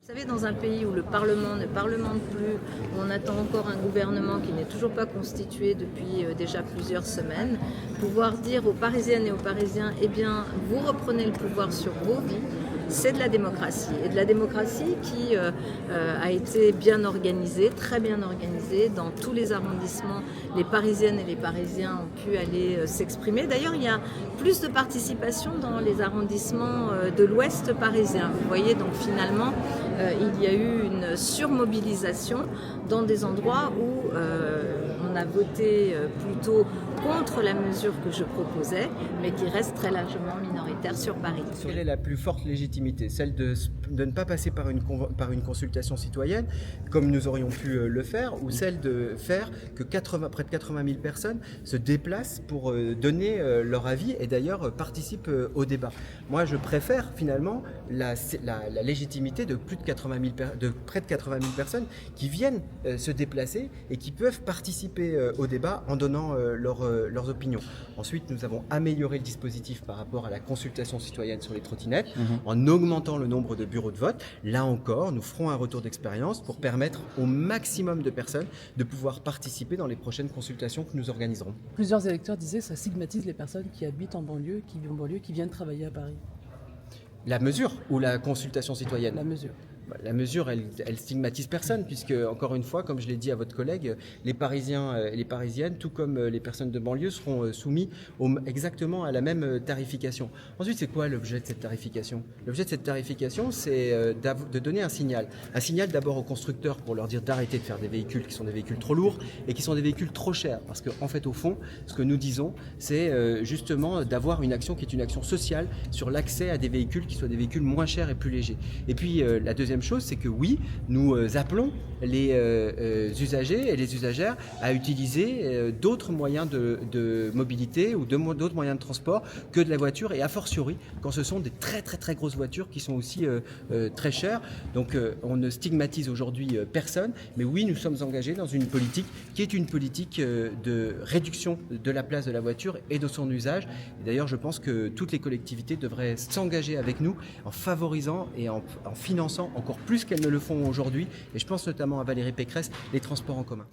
Vous savez, dans un pays où le Parlement ne parlemente plus, où on attend encore un gouvernement qui n'est toujours pas constitué depuis déjà plusieurs semaines, pouvoir dire aux Parisiennes et aux Parisiens, eh bien, vous reprenez le pouvoir sur vos vies, c'est de la démocratie. Et de la démocratie qui a été bien organisée, très bien organisée. Dans tous les arrondissements, les Parisiennes et les Parisiens ont pu aller s'exprimer. D'ailleurs, il y a plus de participation dans les arrondissements de l'Ouest parisien. Vous voyez, donc finalement, il y a eu une surmobilisation dans des endroits où on a voté plutôt contre la mesure que je proposais, mais qui reste très largement minoritaire sur Paris. Quelle est la plus forte légitimité? Celle de ne pas passer par une consultation citoyenne, comme nous aurions pu le faire, ou celle de faire que près de 80 000 personnes se déplacent pour donner leur avis et d'ailleurs participent au débat? Moi, je préfère finalement la légitimité de près de 80 000 personnes qui viennent se déplacer et qui peuvent participer au débat en donnant leurs opinions. Ensuite, nous avons amélioré le dispositif par rapport à la consultation citoyenne sur les trottinettes en augmentant le nombre de bureaux de vote. Là encore, nous ferons un retour d'expérience pour permettre au maximum de personnes de pouvoir participer dans les prochaines consultations que nous organiserons. Plusieurs électeurs disaient que ça stigmatise les personnes qui habitent en banlieue, qui vivent en banlieue, qui viennent travailler à Paris. La mesure ou la consultation citoyenne? La mesure. La mesure, elle stigmatise personne, puisque, encore une fois, comme je l'ai dit à votre collègue, les Parisiens et les Parisiennes, tout comme les personnes de banlieue, seront soumis exactement à la même tarification. Ensuite, c'est quoi l'objet de cette tarification? L'objet de cette tarification, c'est de donner un signal. Un signal d'abord aux constructeurs pour leur dire d'arrêter de faire des véhicules qui sont des véhicules trop lourds et qui sont des véhicules trop chers. Parce qu'en fait, au fond, ce que nous disons, c'est justement d'avoir une action qui est une action sociale sur l'accès à des véhicules qui soient des véhicules moins chers et plus légers. Et puis, la deuxième chose, c'est que oui, nous appelons les usagers et les usagères à utiliser d'autres moyens de mobilité ou d'autres moyens de transport que de la voiture, et a fortiori quand ce sont des très grosses voitures qui sont aussi très chères. Donc on ne stigmatise aujourd'hui personne, mais oui, nous sommes engagés dans une politique qui est une politique de réduction de la place de la voiture et de son usage. Et d'ailleurs, je pense que toutes les collectivités devraient s'engager avec nous en favorisant et en finançant encore plus qu'elles ne le font aujourd'hui, et je pense notamment à Valérie Pécresse, les transports en commun.